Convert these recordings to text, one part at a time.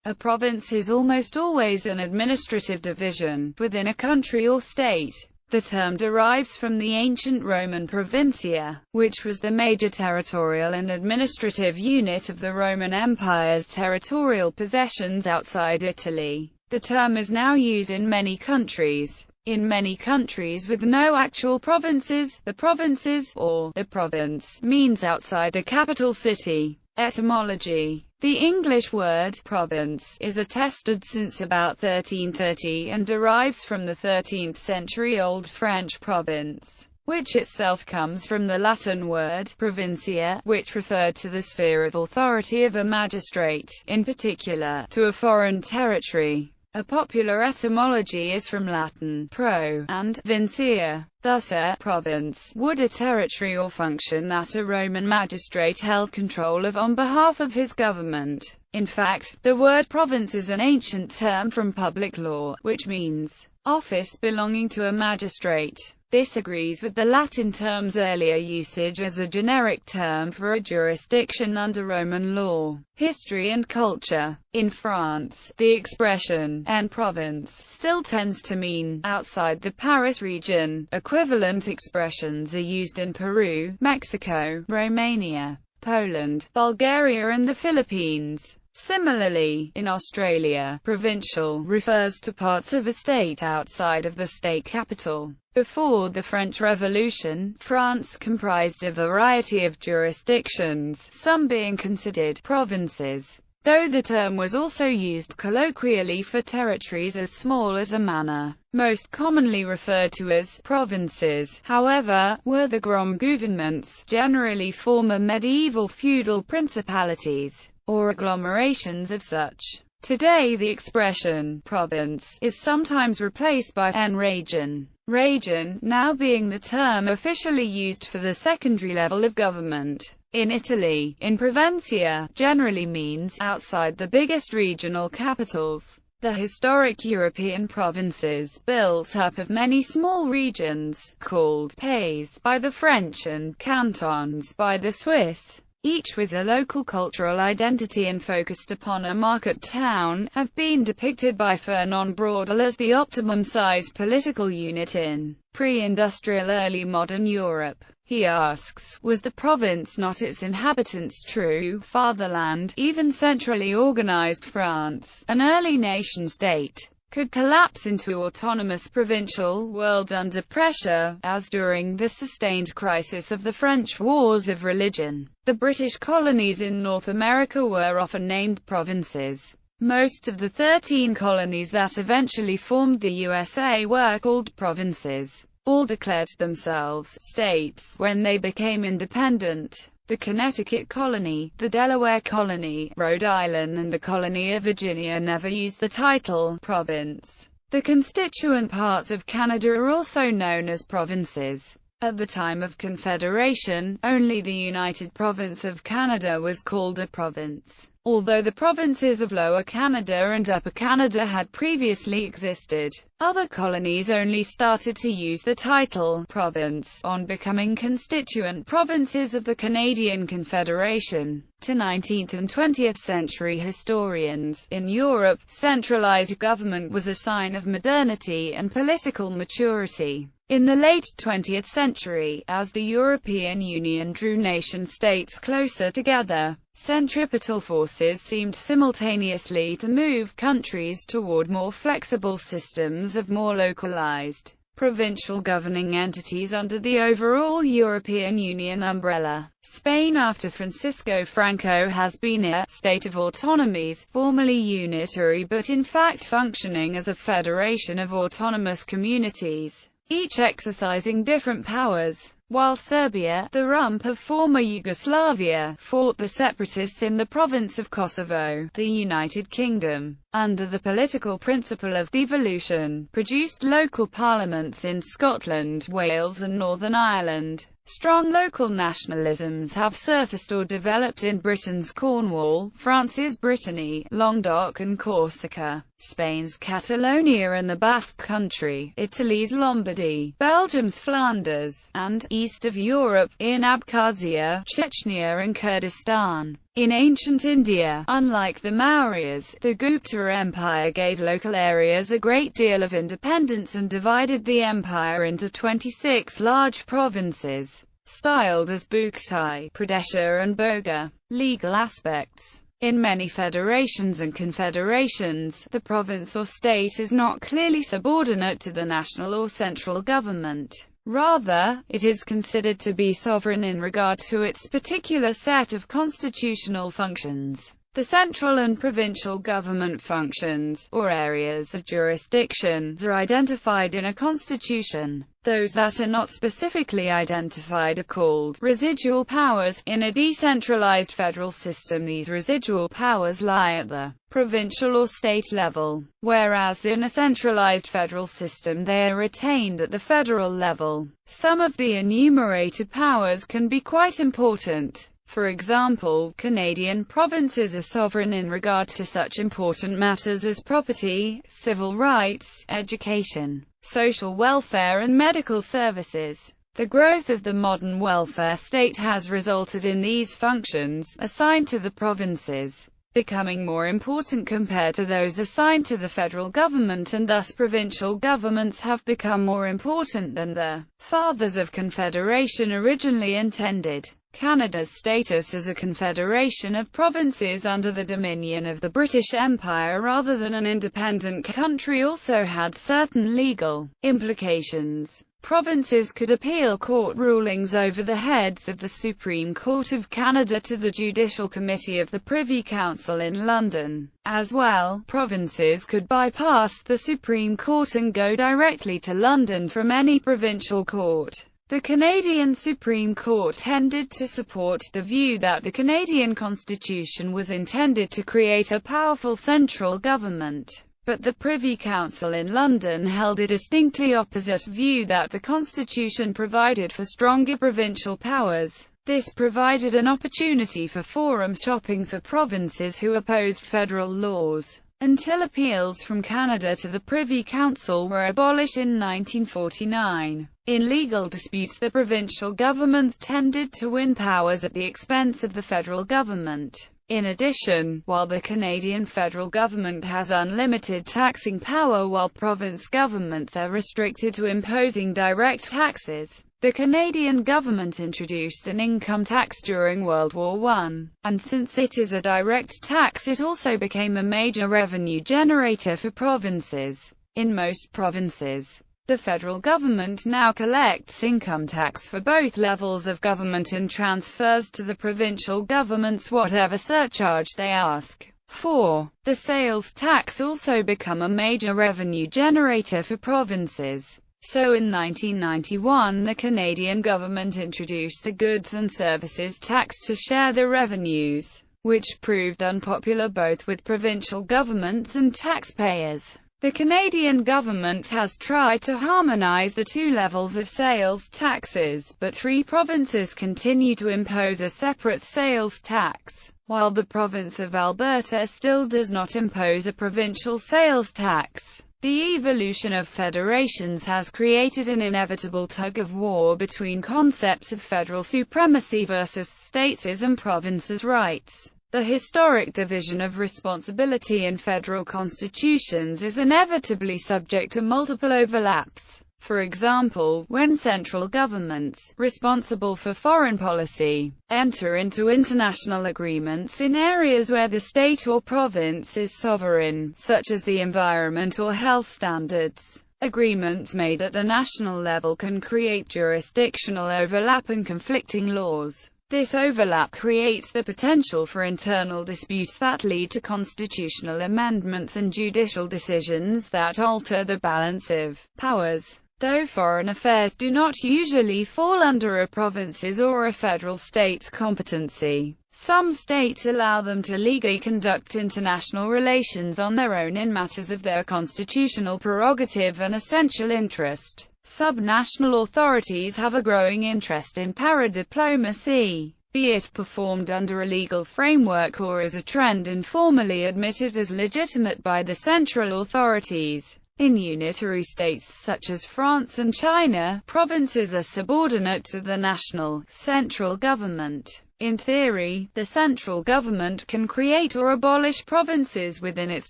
A province is almost always an administrative division within a country or state. The term derives from the ancient Roman provincia, which was the major territorial and administrative unit of the Roman Empire's territorial possessions outside Italy. The term is now used in many countries. In many countries with no actual provinces, the provinces, or the province, means outside the capital city. Etymology. The English word province is attested since about 1330 and derives from the 13th century Old French province, which itself comes from the Latin word provincia, which referred to the sphere of authority of a magistrate, in particular, to a foreign territory. A popular etymology is from Latin pro and vincia. Thus a province would a territory or function that a Roman magistrate held control of on behalf of his government. In fact, the word province is an ancient term from public law, which means office belonging to a magistrate. This agrees with the Latin term's earlier usage as a generic term for a jurisdiction under Roman law. History and culture. In France, the expression en province still tends to mean outside the Paris region. Equivalent expressions are used in Peru, Mexico, Romania, Poland, Bulgaria and the Philippines. Similarly, in Australia, provincial refers to parts of a state outside of the state capital. Before the French Revolution, France comprised a variety of jurisdictions, some being considered provinces, though the term was also used colloquially for territories as small as a manor. Most commonly referred to as provinces, however, were the Grand Gouvernements, generally former medieval feudal principalities, or agglomerations of such. Today the expression province is sometimes replaced by en region. Region, now being the term officially used for the secondary level of government. In Italy, in provincia generally means outside the biggest regional capitals. The historic European provinces, built up of many small regions, called pays by the French and cantons by the Swiss, each with a local cultural identity and focused upon a market town, have been depicted by Fernand Braudel as the optimum-sized political unit in pre-industrial early modern Europe. He asks, was the province not its inhabitants' true fatherland? Even centrally organized France, an early nation-state, could collapse into autonomous provincial world under pressure, as during the sustained crisis of the French Wars of Religion. The British colonies in North America were often named provinces. Most of the 13 colonies that eventually formed the USA were called provinces. All declared themselves states when they became independent. The Connecticut colony, the Delaware colony, Rhode Island and the colony of Virginia never used the title province. The constituent parts of Canada are also known as provinces. At the time of Confederation, only the United Province of Canada was called a province, although the provinces of Lower Canada and Upper Canada had previously existed. Other colonies only started to use the title province on becoming constituent provinces of the Canadian Confederation. To 19th and 20th century historians, in Europe, centralized government was a sign of modernity and political maturity. In the late 20th century, as the European Union drew nation-states closer together, centripetal forces seemed simultaneously to move countries toward more flexible systems of more localized, provincial governing entities under the overall European Union umbrella. Spain after Francisco Franco has been a state of autonomies, formally unitary but in fact functioning as a federation of autonomous communities, each exercising different powers. While Serbia, the rump of former Yugoslavia, fought the separatists in the province of Kosovo, the United Kingdom, under the political principle of devolution, produced local parliaments in Scotland, Wales and Northern Ireland. Strong local nationalisms have surfaced or developed in Britain's Cornwall, France's Brittany, Languedoc and Corsica, Spain's Catalonia and the Basque Country, Italy's Lombardy, Belgium's Flanders, and, east of Europe, in Abkhazia, Chechnya and Kurdistan. In ancient India, unlike the Mauryas, the Gupta Empire gave local areas a great deal of independence and divided the empire into 26 large provinces, styled as Buktai, Pradesha and Bhoga. Legal aspects. In many federations and confederations, the province or state is not clearly subordinate to the national or central government. Rather, it is considered to be sovereign in regard to its particular set of constitutional functions. The central and provincial government functions, or areas of jurisdiction, are identified in a constitution. Those that are not specifically identified are called residual powers. In a decentralized federal system, these residual powers lie at the provincial or state level, whereas in a centralized federal system they are retained at the federal level. Some of the enumerated powers can be quite important. For example, Canadian provinces are sovereign in regard to such important matters as property, civil rights, education, social welfare and medical services. The growth of the modern welfare state has resulted in these functions, assigned to the provinces, becoming more important compared to those assigned to the federal government, and thus provincial governments have become more important than the Fathers of Confederation originally intended. Canada's status as a confederation of provinces under the dominion of the British Empire rather than an independent country also had certain legal implications. Provinces could appeal court rulings over the heads of the Supreme Court of Canada to the Judicial Committee of the Privy Council in London. As well, provinces could bypass the Supreme Court and go directly to London from any provincial court. The Canadian Supreme Court tended to support the view that the Canadian Constitution was intended to create a powerful central government. But the Privy Council in London held a distinctly opposite view, that the Constitution provided for stronger provincial powers. This provided an opportunity for forum shopping for provinces who opposed federal laws. Until appeals from Canada to the Privy Council were abolished in 1949. In legal disputes, the provincial governments tended to win powers at the expense of the federal government. In addition, while the Canadian federal government has unlimited taxing power while province governments are restricted to imposing direct taxes, the Canadian government introduced an income tax during World War I, and since it is a direct tax, it also became a major revenue generator for provinces. In most provinces, the federal government now collects income tax for both levels of government and transfers to the provincial governments whatever surcharge they ask for. The sales tax also become a major revenue generator for provinces. So in 1991 the Canadian government introduced a goods and services tax to share the revenues, which proved unpopular both with provincial governments and taxpayers. The Canadian government has tried to harmonize the two levels of sales taxes, but 3 provinces continue to impose a separate sales tax, while the province of Alberta still does not impose a provincial sales tax. The evolution of federations has created an inevitable tug-of-war between concepts of federal supremacy versus states' and provinces' rights. The historic division of responsibility in federal constitutions is inevitably subject to multiple overlaps. For example, when central governments, responsible for foreign policy, enter into international agreements in areas where the state or province is sovereign, such as the environment or health standards, agreements made at the national level can create jurisdictional overlap and conflicting laws. This overlap creates the potential for internal disputes that lead to constitutional amendments and judicial decisions that alter the balance of powers. Though foreign affairs do not usually fall under a province's or a federal state's competency, some states allow them to legally conduct international relations on their own in matters of their constitutional prerogative and essential interest. Subnational authorities have a growing interest in paradiplomacy. be it performed under a legal framework or as a trend informally admitted as legitimate by the central authorities. In unitary states such as France and China, provinces are subordinate to the national, central government. In theory, the central government can create or abolish provinces within its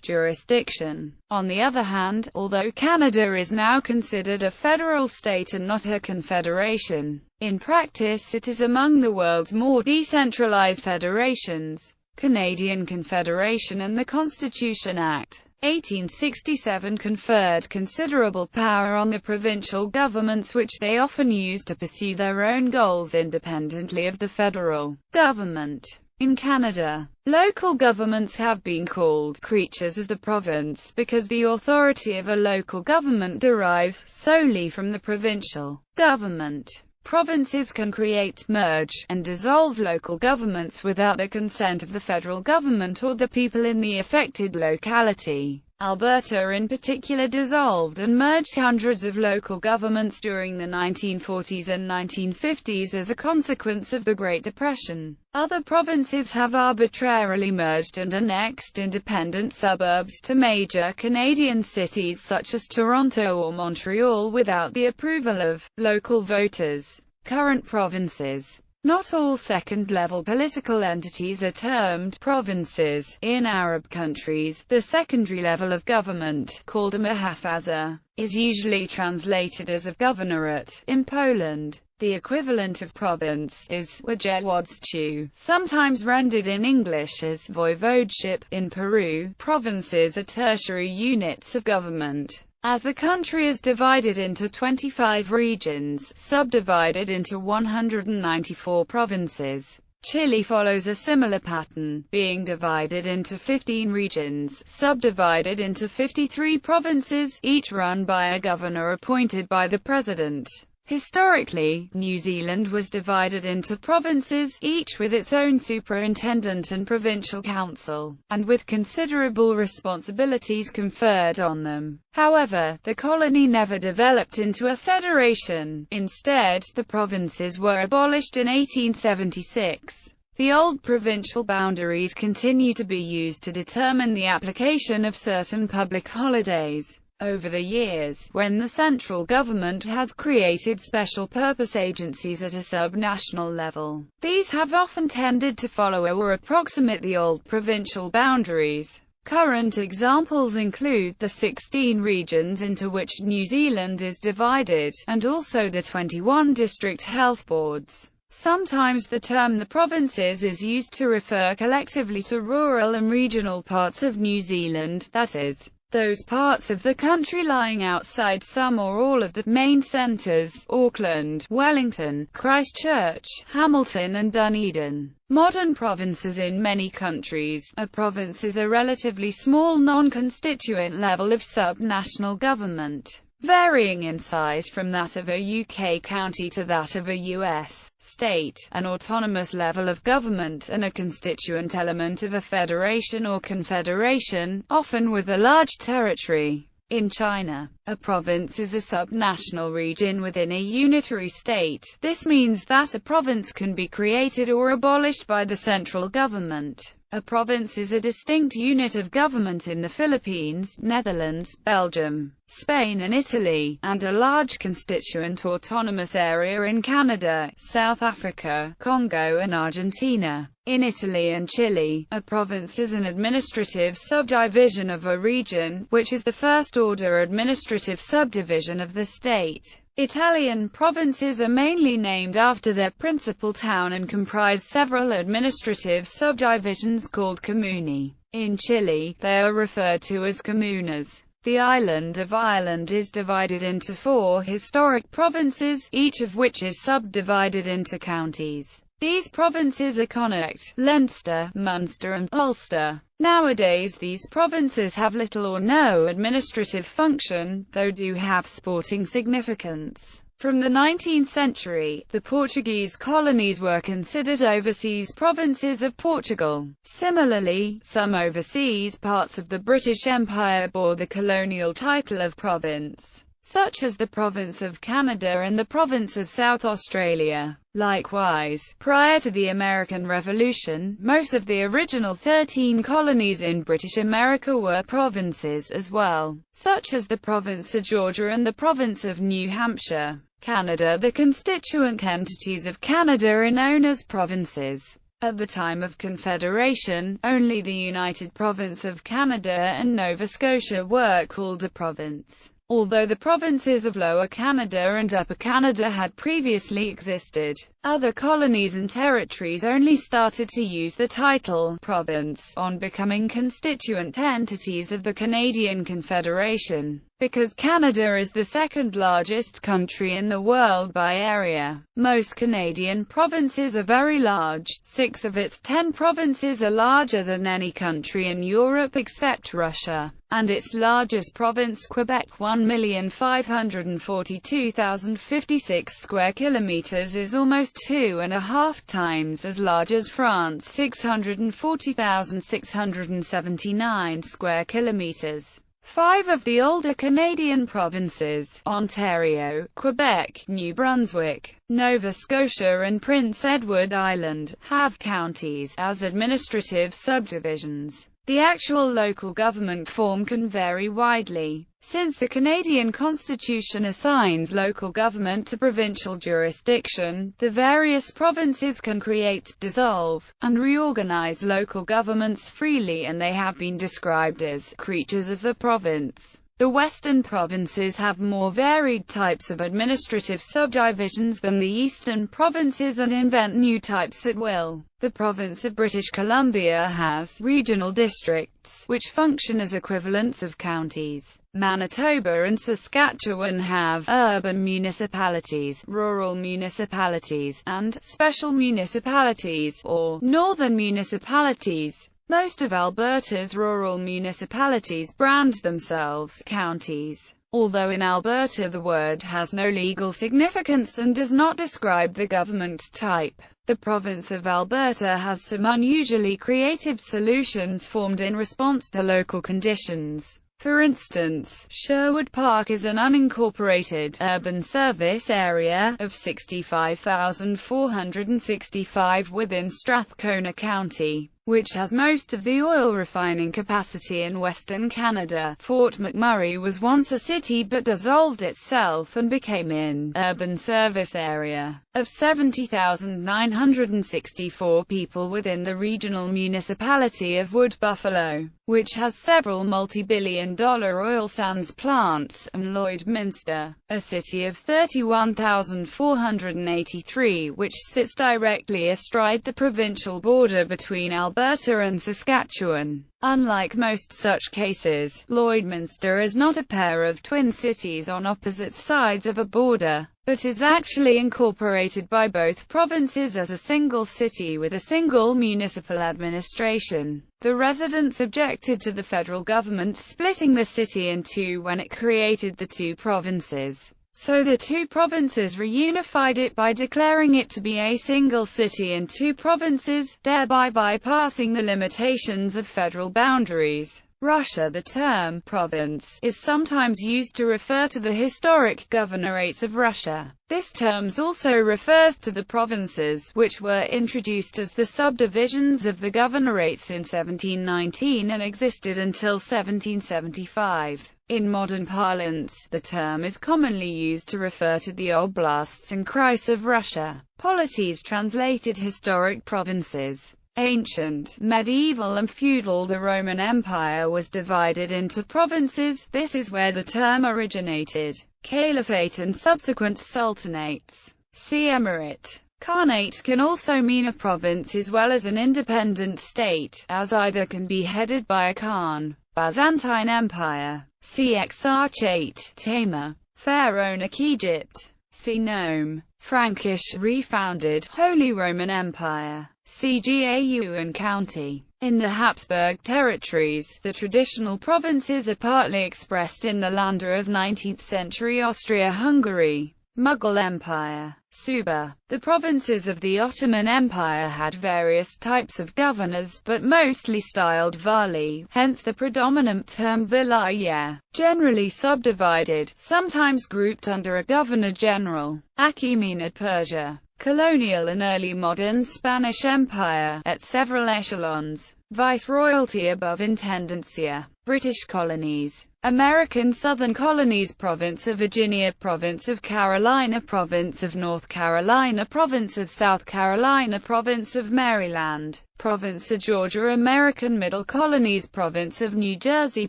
jurisdiction. On the other hand, although Canada is now considered a federal state and not a confederation, in practice it is among the world's more decentralized federations. Canadian Confederation and the Constitution Act 1867 conferred considerable power on the provincial governments, which they often used to pursue their own goals independently of the federal government. In Canada, local governments have been called creatures of the province because the authority of a local government derives solely from the provincial government. Provinces can create, merge, and dissolve local governments without the consent of the federal government or the people in the affected locality. Alberta in particular dissolved and merged hundreds of local governments during the 1940s and 1950s as a consequence of the Great Depression. Other provinces have arbitrarily merged and annexed independent suburbs to major Canadian cities such as Toronto or Montreal without the approval of local voters. Current provinces. Not all second-level political entities are termed provinces. In Arab countries, the secondary level of government, called a muhafaza, is usually translated as a governorate. In Poland, the equivalent of province is województwo, sometimes rendered in English as voivodeship. In Peru, provinces are tertiary units of government. As the country is divided into 25 regions, subdivided into 194 provinces. Chile follows a similar pattern, being divided into 15 regions, subdivided into 53 provinces, each run by a governor appointed by the president. Historically, New Zealand was divided into provinces, each with its own superintendent and provincial council, and with considerable responsibilities conferred on them. However, the colony never developed into a federation. Instead, the provinces were abolished in 1876. The old provincial boundaries continue to be used to determine the application of certain public holidays. Over the years, when the central government has created special-purpose agencies at a sub-national level, these have often tended to follow or approximate the old provincial boundaries. Current examples include the 16 regions into which New Zealand is divided, and also the 21 district health boards. Sometimes the term the provinces is used to refer collectively to rural and regional parts of New Zealand, that is, those parts of the country lying outside some or all of the main centres: Auckland, Wellington, Christchurch, Hamilton and Dunedin. Modern provinces in many countries. A province is a relatively small non-constituent level of sub-national government, varying in size from that of a UK county to that of a US state, an autonomous level of government, and a constituent element of a federation or confederation, often with a large territory. In China, a province is a sub-national region within a unitary state. This means that a province can be created or abolished by the central government. A province is a distinct unit of government in the Philippines, Netherlands, Belgium, Spain and Italy, and a large constituent autonomous area in Canada, South Africa, Congo and Argentina. In Italy and Chile, a province is an administrative subdivision of a region, which is the first-order administrative subdivision of the state. Italian provinces are mainly named after their principal town and comprise several administrative subdivisions called comuni. In Chile, they are referred to as comunas. The island of Ireland is divided into 4 historic provinces, each of which is subdivided into counties. These provinces are Connacht, Leinster, Munster and Ulster. Nowadays these provinces have little or no administrative function, though do have sporting significance. From the 19th century, the Portuguese colonies were considered overseas provinces of Portugal. Similarly, some overseas parts of the British Empire bore the colonial title of province. such as the province of Canada and the province of South Australia. Likewise, prior to the American Revolution, most of the original 13 colonies in British America were provinces as well, such as the province of Georgia and the province of New Hampshire. Canada. The constituent entities of Canada are known as provinces. At the time of Confederation, only the United Province of Canada and Nova Scotia were called a province, although the provinces of Lower Canada and Upper Canada had previously existed. Other colonies and territories only started to use the title province on becoming constituent entities of the Canadian Confederation. Because Canada is the second largest country in the world by area, most Canadian provinces are very large. 6 of its 10 provinces are larger than any country in Europe except Russia, and its largest province, Quebec, 1,542,056 square kilometers, is almost 2.5 times as large as France, 640,679 square kilometers. 5 of the older Canadian provinces, Ontario, Quebec, New Brunswick, Nova Scotia and Prince Edward Island, have counties as administrative subdivisions. The actual local government form can vary widely. Since the Canadian Constitution assigns local government to provincial jurisdiction, the various provinces can create, dissolve, and reorganize local governments freely, and they have been described as creatures of the province. The Western provinces have more varied types of administrative subdivisions than the Eastern provinces and invent new types at will. The province of British Columbia has regional districts, which function as equivalents of counties. Manitoba and Saskatchewan have urban municipalities, rural municipalities, and special municipalities, or northern municipalities. Most of Alberta's rural municipalities brand themselves counties, although in Alberta the word has no legal significance and does not describe the government type. The province of Alberta has some unusually creative solutions formed in response to local conditions. For instance, Sherwood Park is an unincorporated urban service area of 65,465 within Strathcona County, which has most of the oil refining capacity in Western Canada. Fort McMurray was once a city but dissolved itself and became an urban service area of 70,964 people within the regional municipality of Wood Buffalo, which has several multi-billion-dollar oil sands plants, and Lloydminster, a city of 31,483, which sits directly astride the provincial border between Alberta and Saskatchewan. Unlike most such cases, Lloydminster is not a pair of twin cities on opposite sides of a border, but is actually incorporated by both provinces as a single city with a single municipal administration. The residents objected to the federal government splitting the city in two when it created the two provinces. So the two provinces reunified it by declaring it to be a single city and two provinces, thereby bypassing the limitations of federal boundaries. Russia. The term province is sometimes used to refer to the historic governorates of Russia. This term also refers to the provinces, which were introduced as the subdivisions of the governorates in 1719 and existed until 1775. In modern parlance, the term is commonly used to refer to the oblasts and kreis of Russia. Polities. Translated historic provinces. Ancient, medieval and feudal. The Roman Empire was divided into provinces. This is where the term originated. Caliphate and subsequent sultanates. See Emirate. Khanate can also mean a province as well as an independent state, as either can be headed by a Khan. Byzantine Empire. See Exarchate. Tamer. Pharaonic Egypt. See Nome. Frankish, refounded, Holy Roman Empire. See Gau and County. In the Habsburg territories, the traditional provinces are partly expressed in the Länder of 19th century Austria-Hungary. Mughal Empire. Suba. The provinces of the Ottoman Empire had various types of governors, but mostly styled vali, hence the predominant term vilayah, generally subdivided, sometimes grouped under a governor-general. Achaemenid Persia, colonial and early modern Spanish Empire, at several echelons. Viceroyalty above Intendencia. British colonies. American Southern colonies: Province of Virginia, Province of Carolina, Province of North Carolina, Province of South Carolina, Province of Maryland, Province of Georgia. American Middle colonies: Province of New Jersey,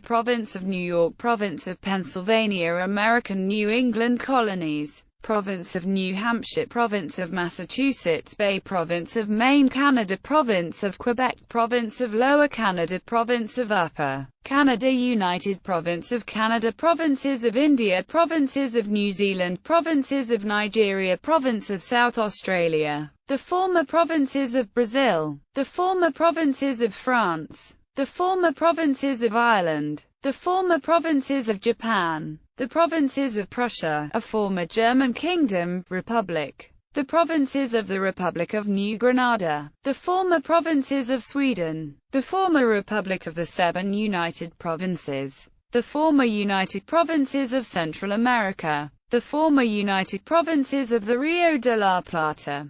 Province of New York, Province of Pennsylvania. American New England colonies: Province of New Hampshire, Province of Massachusetts Bay, Province of Maine. Canada, Province of Quebec, Province of Lower Canada, Province of Upper Canada. United Province of Canada, Provinces of India, Provinces of New Zealand, Provinces of Nigeria, Province of South Australia, the former provinces of Brazil, the former provinces of France, the former provinces of Ireland, the former provinces of Japan, the provinces of Prussia, a former German kingdom, republic, the provinces of the Republic of New Granada, the former provinces of Sweden, the former Republic of the Seven United Provinces, the former United Provinces of Central America, the former United Provinces of the Rio de la Plata,